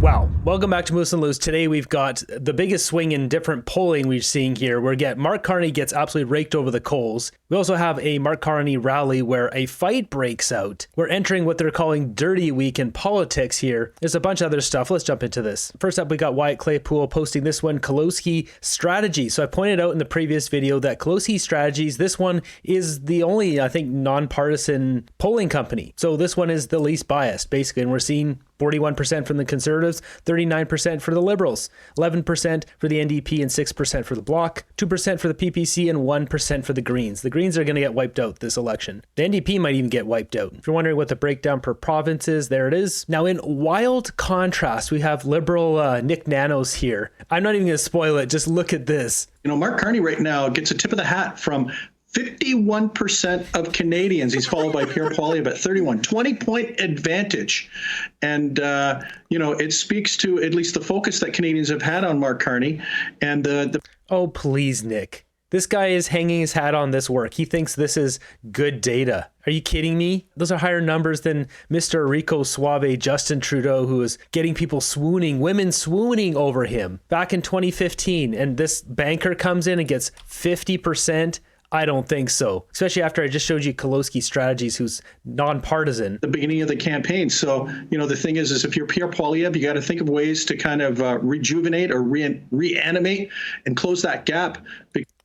Wow. Welcome back to Moose and Loose. Today we've got the biggest swing in different polling we're seeing here. Mark Carney gets absolutely raked over the coals. We also have a Mark Carney rally where a fight breaks out. We're entering what they're calling Dirty Week in politics here. There's a bunch of other stuff. Let's jump into this. First up, we got Wyatt Claypool posting this one, Kolosky Strategy. So I pointed out in the previous video that Kolosky Strategies, this one is the only, I think, nonpartisan polling company. So this one is the least biased, basically. And we're seeing 41% from the Conservatives, 39% for the Liberals, 11% for the NDP and 6% for the Bloc, 2% for the PPC and 1% for the Greens. The Greens are going to get wiped out this election. The NDP might even get wiped out. If you're wondering what the breakdown per province is, there it is. Now in wild contrast, we have Liberal Nick Nanos here. I'm not even going to spoil it. Just look at this. You know, Mark Carney right now gets a tip of the hat from 51% of Canadians. He's followed by Pierre Poilievre at 31, 20-point advantage. And, you know, it speaks to at least the focus that Canadians have had on Mark Carney. And Oh, please, Nick. This guy is hanging his hat on this work. He thinks this is good data. Are you kidding me? Those are higher numbers than Mr. Rico Suave Justin Trudeau, who is getting people swooning, women swooning over him back in 2015. And this banker comes in and gets 50%. I don't think so, especially after I just showed you Kolosky Strategies, who's nonpartisan. The beginning of the campaign. So, you know, the thing is if you're Pierre Poilievre, you got to think of ways to kind of rejuvenate or reanimate and close that gap.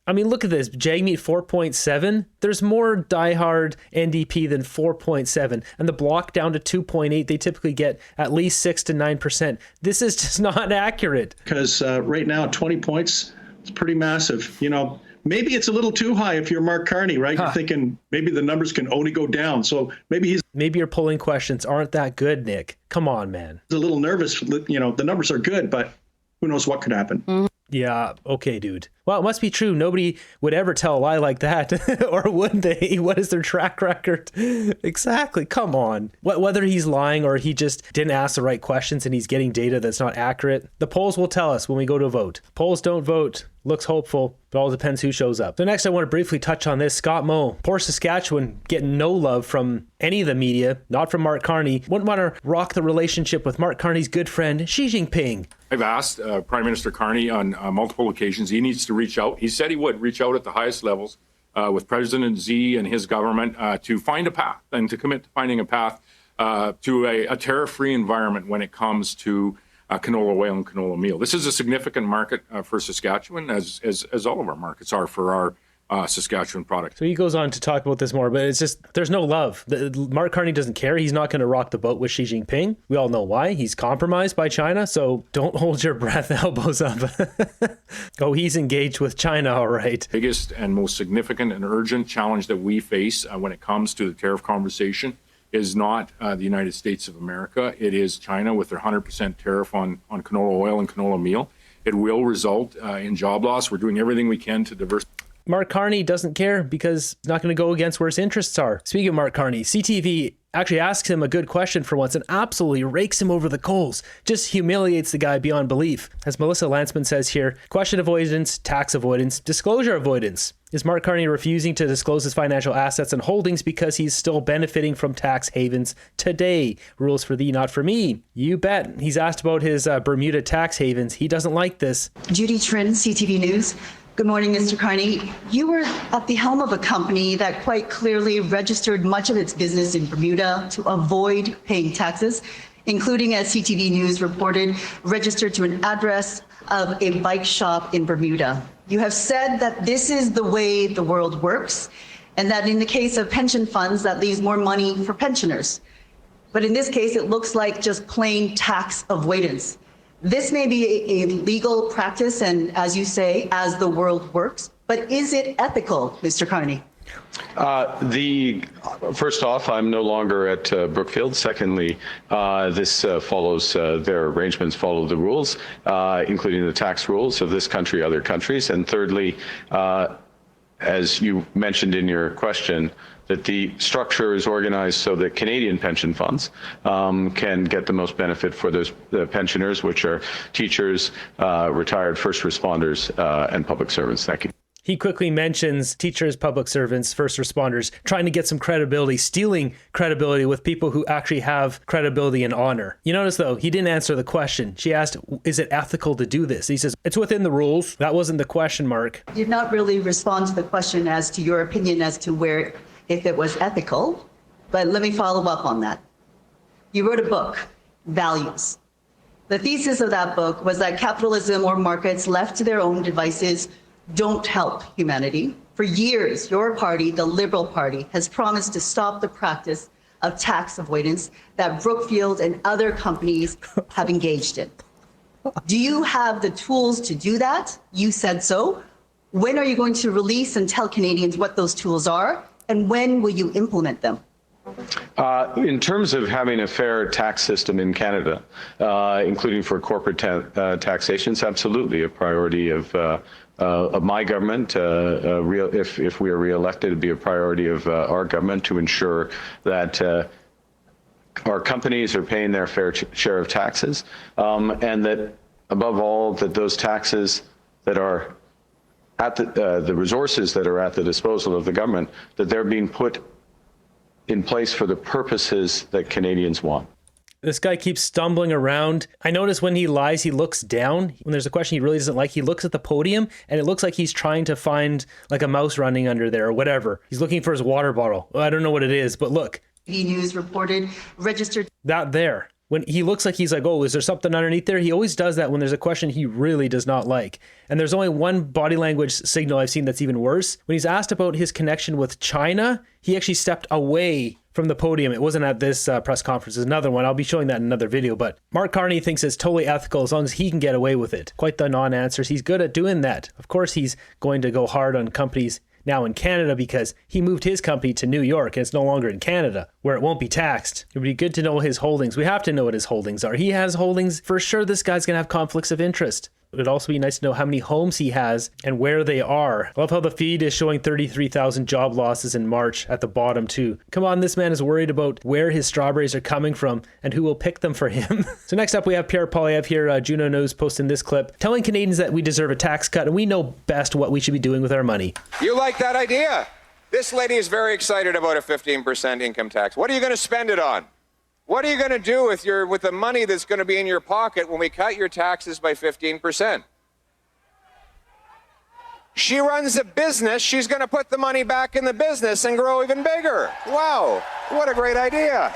I mean, look at this. Jagmeet 4.7. There's more diehard NDP than 4.7. And the Bloc down to 2.8. They typically get at least 6 to 9%. This is just not accurate. Because right now, 20 points, it's pretty massive. You know, maybe it's a little too high if you're Mark Carney, right? You're thinking maybe the numbers can only go down. So maybe your polling questions aren't that good, Nick. Come on, man. He's a little nervous. You know, the numbers are good, but who knows what could happen. Mm-hmm. Yeah, okay, dude. Well, it must be true. Nobody would ever tell a lie like that. Or would they? What is their track record? Exactly. Come on. Whether he's lying or he just didn't ask the right questions and he's getting data that's not accurate, the polls will tell us when we go to vote. Polls don't vote. Looks hopeful, but all depends who shows up. So next, I want to briefly touch on this. Scott Moe, poor Saskatchewan, getting no love from any of the media, not from Mark Carney. Wouldn't want to rock the relationship with Mark Carney's good friend, Xi Jinping. I've asked Prime Minister Carney on multiple occasions. He needs to reach out. He said he would reach out at the highest levels with President Xi and his government to find a path and to commit to finding a path to a tariff-free environment when it comes to canola oil and canola meal. This is a significant market for Saskatchewan, as all of our markets are for our Saskatchewan product. So he goes on to talk about this more, but it's just, there's no love. Mark Carney doesn't care. He's not going to rock the boat with Xi Jinping. We all know why. He's compromised by China, so don't hold your breath, elbows up. Oh, he's engaged with China, all right. Biggest and most significant and urgent challenge that we face when it comes to the tariff conversation is not the United States of America. It is China with their 100% tariff on canola oil and canola meal. It will result in job loss. We're doing everything we can to diversify. Mark Carney doesn't care because he's not going to go against where his interests are. Speaking of Mark Carney, CTV actually asks him a good question for once and absolutely rakes him over the coals. Just humiliates the guy beyond belief. As Melissa Lantzman says here, question avoidance, tax avoidance, disclosure avoidance. Is Mark Carney refusing to disclose his financial assets and holdings because he's still benefiting from tax havens today? Rules for thee, not for me. You bet. He's asked about his Bermuda tax havens. He doesn't like this. Judy Trin, CTV News. Good morning, Mr. Carney. You were at the helm of a company that quite clearly registered much of its business in Bermuda to avoid paying taxes, including, as CTV News reported, registered to an address of a bike shop in Bermuda. You have said that this is the way the world works, and that in the case of pension funds, that leaves more money for pensioners. But in this case, it looks like just plain tax avoidance. This may be a legal practice, and as you say, as the world works, but is it ethical, Mr. Carney? First off, I'm no longer at Brookfield. Secondly, this follows their arrangements follow the rules, including the tax rules of this country, other countries. And thirdly, as you mentioned in your question, that the structure is organized so that Canadian pension funds can get the most benefit for the pensioners, which are teachers, retired first responders, and public servants. Thank you. He quickly mentions teachers, public servants, first responders, trying to get some credibility, stealing credibility with people who actually have credibility and honor. You notice, though, he didn't answer the question. She asked, is it ethical to do this? He says, it's within the rules. That wasn't the question, Mark. You did not really respond to the question as to your opinion as to where, if it was ethical, but let me follow up on that. You wrote a book, Values. The thesis of that book was that capitalism or markets left to their own devices don't help humanity. For years, your party, the Liberal Party, has promised to stop the practice of tax avoidance that Brookfield and other companies have engaged in. Do you have the tools to do that? You said so. When are you going to release and tell Canadians what those tools are? And when will you implement them? In terms of having a fair tax system in Canada, including for corporate taxations, absolutely a priority of my government. If we are re-elected, it'd be a priority of our government to ensure that our companies are paying their fair share of taxes, and that, above all, that those taxes that are at the resources that are at the disposal of the government, that they're being put in place for the purposes that Canadians want. This guy keeps stumbling around. I notice when he lies, he looks down. When there's a question he really doesn't like, he looks at the podium and it looks like he's trying to find like a mouse running under there or whatever. He's looking for his water bottle. I don't know what it is, but look. News reported registered. That there. When he looks like he's like, oh, is there something underneath there? He always does that when there's a question he really does not like. And there's only one body language signal I've seen that's even worse. When he's asked about his connection with China, he actually stepped away from the podium. It wasn't at this press conference. It's another one. I'll be showing that in another video. But Mark Carney thinks it's totally ethical as long as he can get away with it. Quite the non-answers. He's good at doing that. Of course, he's going to go hard on companies now in Canada because he moved his company to New York and it's no longer in Canada where it won't be taxed. It would be good to know his holdings. We have to know what his holdings are. He has holdings. For sure, this guy's going to have conflicts of interest. It would also be nice to know how many homes he has and where they are. I love how the feed is showing 33,000 job losses in March at the bottom too. Come on, this man is worried about where his strawberries are coming from and who will pick them for him. So next up we have Pierre Poilievre here, Juno News posting this clip, telling Canadians that we deserve a tax cut and we know best what we should be doing with our money. You like that idea? This lady is very excited about a 15% income tax. What are you going to spend it on? What are you going to do with the money that's going to be in your pocket when we cut your taxes by 15%? She runs a business. She's going to put the money back in the business and grow even bigger. Wow, what a great idea.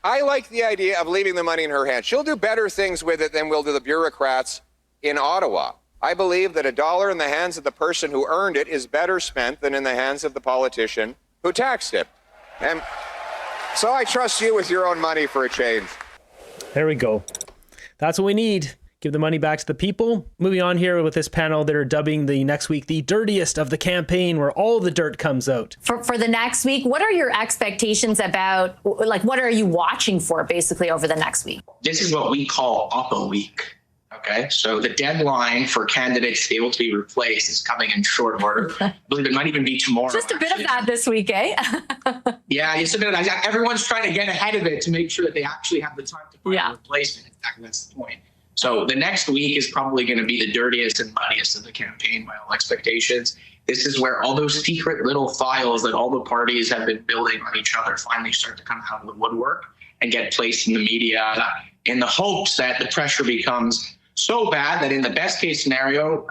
I like the idea of leaving the money in her hands. She'll do better things with it than will do the bureaucrats in Ottawa. I believe that $1 in the hands of the person who earned it is better spent than in the hands of the politician who taxed it. And so I trust you with your own money for a change. There we go. That's what we need. Give the money back to the people. Moving on here with this panel, they're dubbing the next week the dirtiest of the campaign, where all the dirt comes out. For the next week, what are your expectations about, like, what are you watching for basically over the next week? This is what we call Oppo Week. Okay, so the deadline for candidates to be able to be replaced is coming in short order. I believe it might even be tomorrow. Just a bit of that this week, eh? Yeah, it's a bit of that. Everyone's trying to get ahead of it to make sure that they actually have the time to find a replacement. Exactly, that's the point. So the next week is probably going to be the dirtiest and muddiest of the campaign by all expectations. This is where all those secret little files that all the parties have been building on each other finally start to come out of the woodwork and get placed in the media in the hopes that the pressure becomes so bad that in the best case scenario,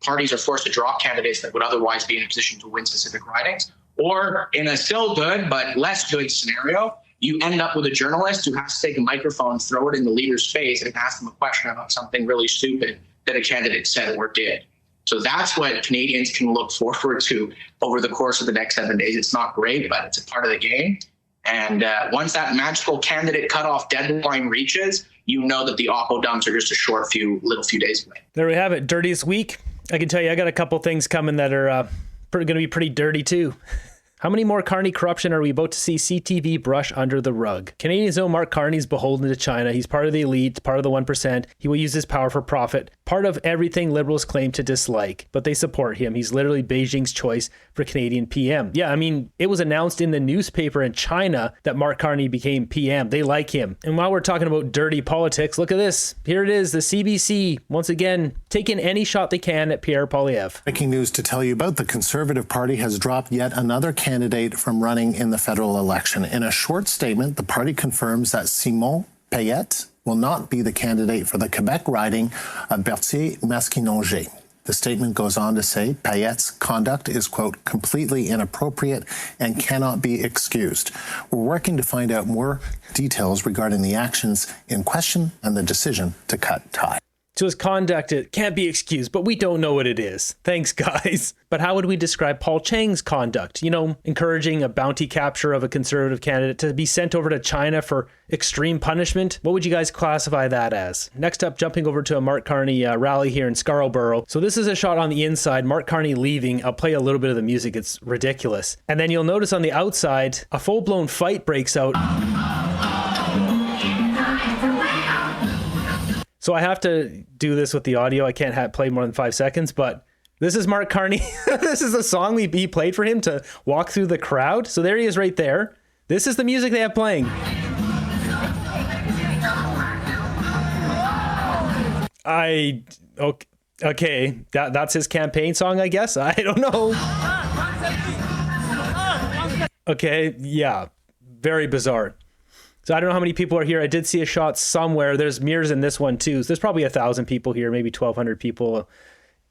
parties are forced to drop candidates that would otherwise be in a position to win specific ridings. Or in a still good but less good scenario, you end up with a journalist who has to take a microphone, throw it in the leader's face, and ask them a question about something really stupid that a candidate said or did. So that's what Canadians can look forward to over the course of the next 7 days. It's not great, but it's a part of the game. And once that magical candidate cutoff deadline reaches, you know that the Oppo dumps are just a little few days away. There we have it. Dirtiest week. I can tell you, I got a couple things coming that are going to be pretty dirty too. How many more Carney corruption are we about to see CTV brush under the rug? Canadians know Mark Carney's beholden to China. He's part of the elite, part of the 1%. He will use his power for profit. part of everything liberals claim to dislike, but they support him. He's literally Beijing's choice for Canadian PM. Yeah, I mean, it was announced in the newspaper in China that Mark Carney became PM. They like him. And while we're talking about dirty politics, look at this. Here it is, the CBC, once again, taking any shot they can at Pierre Poilievre. Breaking news to tell you about: the Conservative Party has dropped yet another candidate from running in the federal election. In a short statement, the party confirms that Simon Payette will not be the candidate for the Quebec riding of Berthier-Maskinongé. The statement goes on to say Payette's conduct is, quote, completely inappropriate and cannot be excused. We're working to find out more details regarding the actions in question and the decision to cut ties. So his conduct, it can't be excused, but we don't know what it is. Thanks, guys. But how would we describe Paul Chang's conduct? You know, encouraging a bounty capture of a Conservative candidate to be sent over to China for extreme punishment? What would you guys classify that as? Next up, jumping over to a Mark Carney rally here in Scarborough. So this is a shot on the inside, Mark Carney leaving. I'll play a little bit of the music. It's ridiculous. And then you'll notice on the outside, a full-blown fight breaks out. So I have to do this with the audio. I can't play more than 5 seconds, but this is Mark Carney. This is the song he played for him to walk through the crowd. So there he is right there. This is the music they have playing. Okay, that's his campaign song, I guess. I don't know. Okay, yeah, very bizarre. So I don't know how many people are here. I did see a shot somewhere. There's mirrors in this one too. So there's probably 1,000 people here, maybe 1,200 people.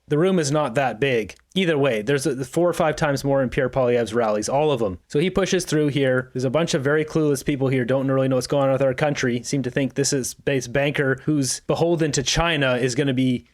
The room is not that big. Either way, there's 4 or 5 times more in Pierre Poilievre's rallies, all of them. So he pushes through here. There's a bunch of very clueless people here, don't really know what's going on with our country, seem to think this banker who's beholden to China is going to be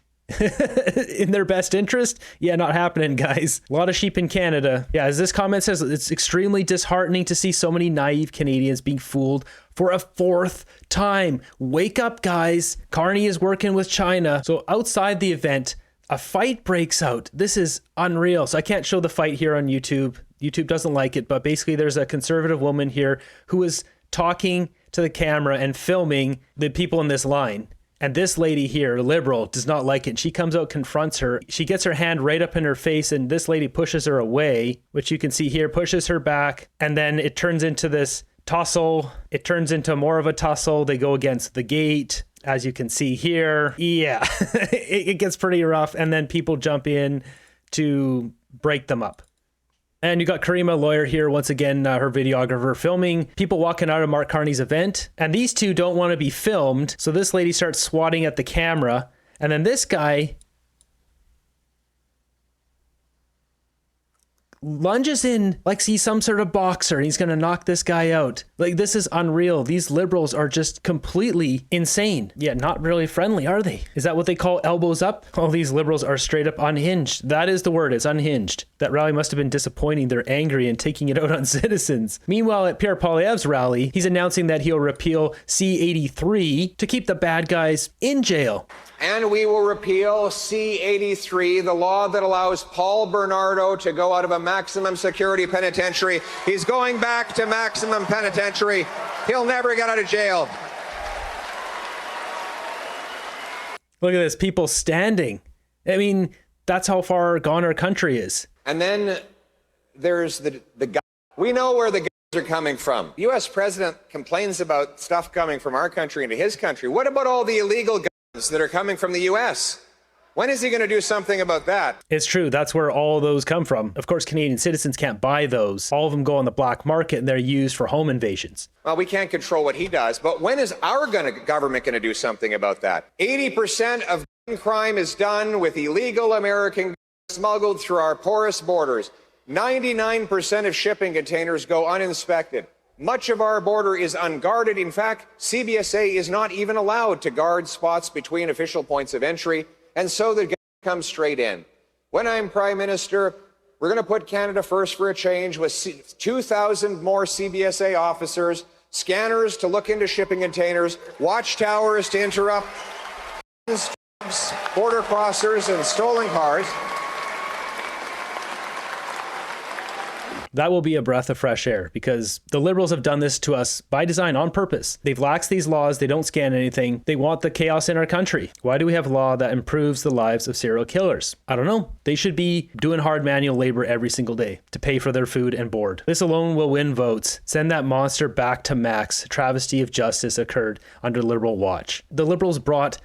in their best interest. Yeah, not happening, guys. A lot of sheep in Canada. Yeah, as this comment says, it's extremely disheartening to see so many naive Canadians being fooled for a 4th time. Wake up, guys. Carney is working with China. So outside the event, a fight breaks out. This is unreal. So I can't show the fight here on YouTube. YouTube doesn't like it, but basically there's a Conservative woman here who is talking to the camera and filming the people in this line. And this lady here, Liberal, does not like it. She comes out, confronts her. She gets her hand right up in her face, and this lady pushes her away, which you can see here, pushes her back. And then it turns into this tussle. It turns into more of a tussle. They go against the gate, as you can see here. Yeah, it gets pretty rough. And then people jump in to break them up. And you got Karima, lawyer, here once again, her videographer, filming people walking out of Mark Carney's event. And these two don't want to be filmed. So this lady starts swatting at the camera. And then this guy lunges in like he's some sort of boxer and he's going to knock this guy out. Like, this is unreal. These liberals are just completely insane. Yeah, not really friendly, are they? Is that what they call elbows up? All these liberals are straight up unhinged. That is the word. It's unhinged. That rally must have been disappointing. They're angry and taking it out on citizens. Meanwhile, at Pierre Poilievre's rally, he's announcing that he'll repeal C-83 to keep the bad guys in jail. And we will repeal C-83, the law that allows Paul Bernardo to go out of a maximum security penitentiary. He's going back to maximum penitentiary. He'll never get out of jail. Look at this, people standing. I mean, that's how far gone our country is. And then there's the guy. We know where the guys are coming from. The U.S. president complains about stuff coming from our country into his country. What about all the illegal guns that are coming from the U.S.? When is he going to do something about that? It's true. That's where all those come from. Of course, Canadian citizens can't buy those. All of them go on the black market and they're used for home invasions. Well, we can't control what he does, but when is our government going to do something about that? 80% of gun crime is done with illegal American guns smuggled through our porous borders. 99% of shipping containers go uninspected. Much of our border is unguarded. In fact, CBSA is not even allowed to guard spots between official points of entry, and so the gun comes straight in. When I'm Prime Minister, we're going to put Canada first for a change with 2,000 more CBSA officers, scanners to look into shipping containers, watchtowers to interrupt border crossers and stolen cars. That will be a breath of fresh air because the Liberals have done this to us by design on purpose. They've laxed these laws. They don't scan anything. They want the chaos in our country. Why do we have law that improves the lives of serial killers? I don't know. They should be doing hard manual labor every single day to pay for their food and board. This alone will win votes. Send that monster back to Max. A travesty of justice occurred under Liberal watch. The Liberals brought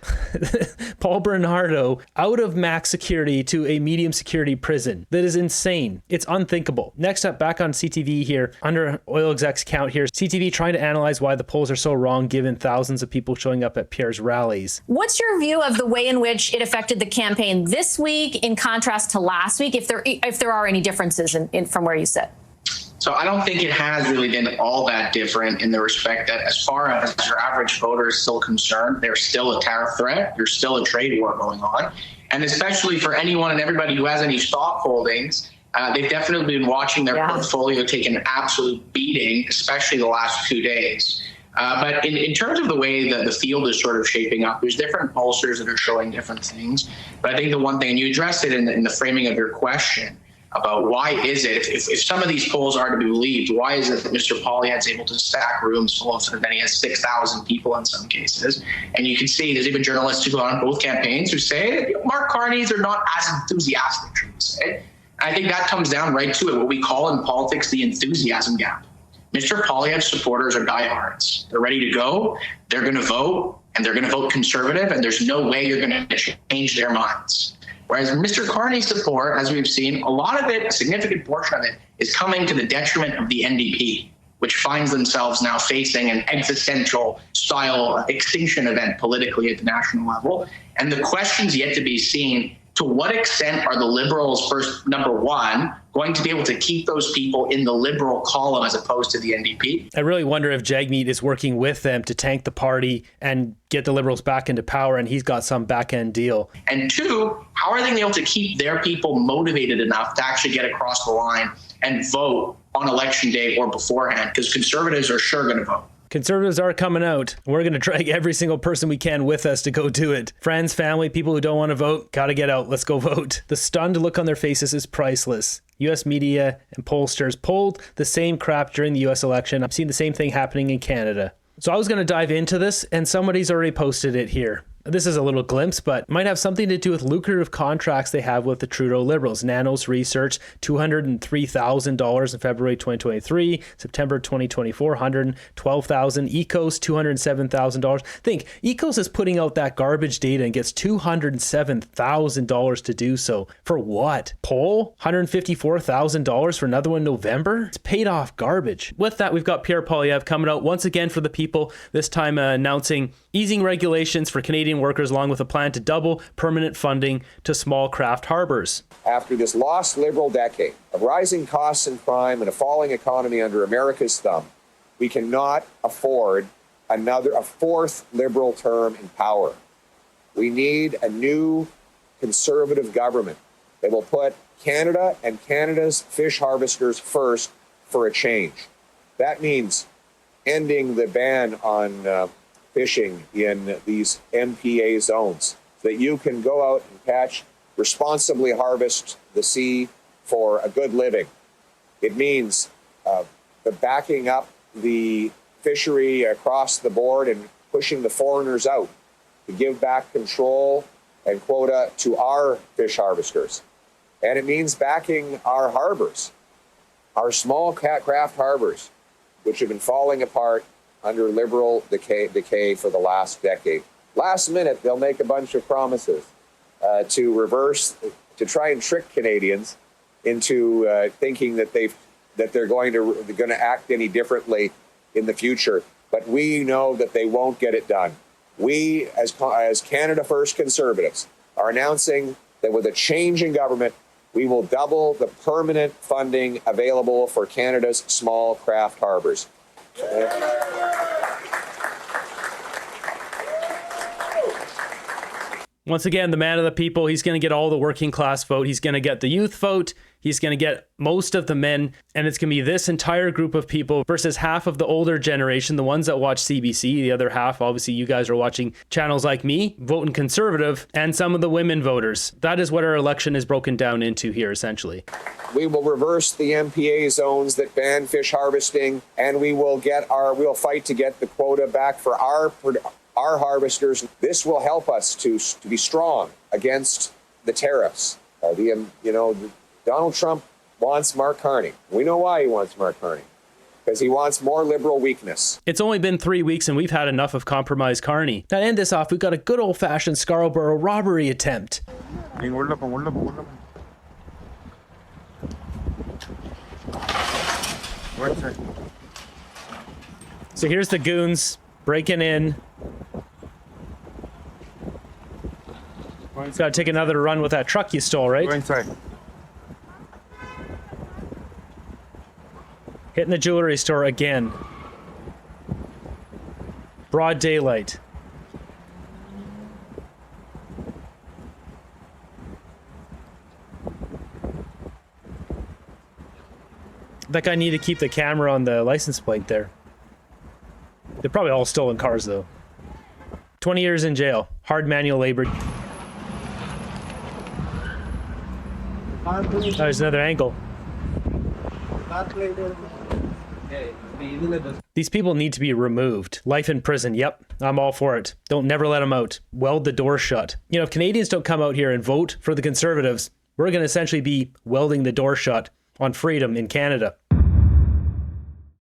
Paul Bernardo out of max security to a medium security prison. That is insane. It's unthinkable. Next up, back on CTV here, under oil execs count here, CTV trying to analyze why the polls are so wrong given thousands of people showing up at Pierre's rallies. What's your view of the way in which it affected the campaign this week in contrast to last week, if there are any differences from where you sit? So I don't think it has really been all that different in the respect that as far as your average voter is still concerned, there's still a tariff threat, there's still a trade war going on. And especially for anyone and everybody who has any stock holdings, they've definitely been watching their portfolio take an absolute beating, especially the last 2 days. But in terms of the way that the field is sort of shaping up, there's different pollsters that are showing different things. But I think the one thing, and you addressed it in the framing of your question, about why is it, if some of these polls are to be believed, why is it that Mr. Poilievre's able to stack rooms full of as many as 6,000 people in some cases? And you can see there's even journalists who go on both campaigns who say Mark Carney's are not as enthusiastic, should we say. I think that comes down right to it, what we call in politics the enthusiasm gap. Mr. Poilievre's supporters are diehards. They're ready to go, they're going to vote, and they're going to vote conservative, and there's no way you're going to change their minds. Whereas Mr. Carney's support, as we've seen, a lot of it, a significant portion of it, is coming to the detriment of the NDP, which finds themselves now facing an existential style extinction event politically at the national level. And the question's yet to be seen, to what extent are the Liberals, first, number one, going to be able to keep those people in the Liberal column as opposed to the NDP? I really wonder if Jagmeet is working with them to tank the party and get the Liberals back into power, and he's got some back-end deal. And two, how are they able to keep their people motivated enough to actually get across the line and vote on election day or beforehand? Because conservatives are sure going to vote. Conservatives are coming out. We're going to drag every single person we can with us to go do it. Friends, family, people who don't want to vote, gotta get out. Let's go vote. The stunned look on their faces is priceless. U.S. media and pollsters pulled the same crap during the U.S. election. I've seen the same thing happening in Canada. So I was going to dive into this, and somebody's already posted it here. This is a little glimpse, but might have something to do with lucrative contracts they have with the Trudeau Liberals. Nanos Research, $203,000 in February 2023. September 2024, $112,000. Ecos, $207,000. Think, Ecos is putting out that garbage data and gets $207,000 to do so. For what? Poll? $154,000 for another one in November? It's paid off garbage. With that, we've got Pierre Poilievre coming out once again for the people, this time announcing easing regulations for Canadian workers, along with a plan to double permanent funding to small craft harbors. After this lost Liberal decade of rising costs and crime and a falling economy under America's thumb, we cannot afford a fourth Liberal term in power. We need a new Conservative government that will put Canada and Canada's fish harvesters first for a change. That means ending the ban on fishing in these MPA zones, so that you can go out and catch, responsibly harvest the sea for a good living. It means the backing up the fishery across the board and pushing the foreigners out to give back control and quota to our fish harvesters. And it means backing our harbors, our small craft harbors, which have been falling apart under Liberal decay for the last decade. Last minute, they'll make a bunch of promises to try and trick Canadians into thinking that they're going to act any differently in the future. But we know that they won't get it done. We, as Canada First Conservatives, are announcing that with a change in government, we will double the permanent funding available for Canada's small craft harbors. Once again, the man of the people, he's going to get all the working class vote. He's going to get the youth vote. He's going to get most of the men. And it's going to be this entire group of people versus half of the older generation, the ones that watch CBC. The other half, obviously, you guys are watching channels like me, voting Conservative, and some of the women voters. That is what our election is broken down into here, essentially. We will reverse the MPA zones that ban fish harvesting, and we'll fight to get the quota back for our harvesters. This will help us to be strong against the tariffs. Donald Trump wants Mark Carney. We know why he wants Mark Carney. Because he wants more liberal weakness. It's only been 3 weeks and we've had enough of compromise Carney. To end this off, we've got a good old-fashioned Scarborough robbery attempt. So here's the goons breaking in. He's got to take another run with that truck you stole, right? Go inside. Hitting the jewelry store again. Broad daylight. That guy needed to keep the camera on the license plate there. They're probably all stolen cars, though. 20 years in jail. Hard manual labor. There's another angle. These people need to be removed. Life in prison. Yep, I'm all for it. Don't never let them out. Weld the door shut. You know, if Canadians don't come out here and vote for the Conservatives, we're going to essentially be welding the door shut on freedom in Canada.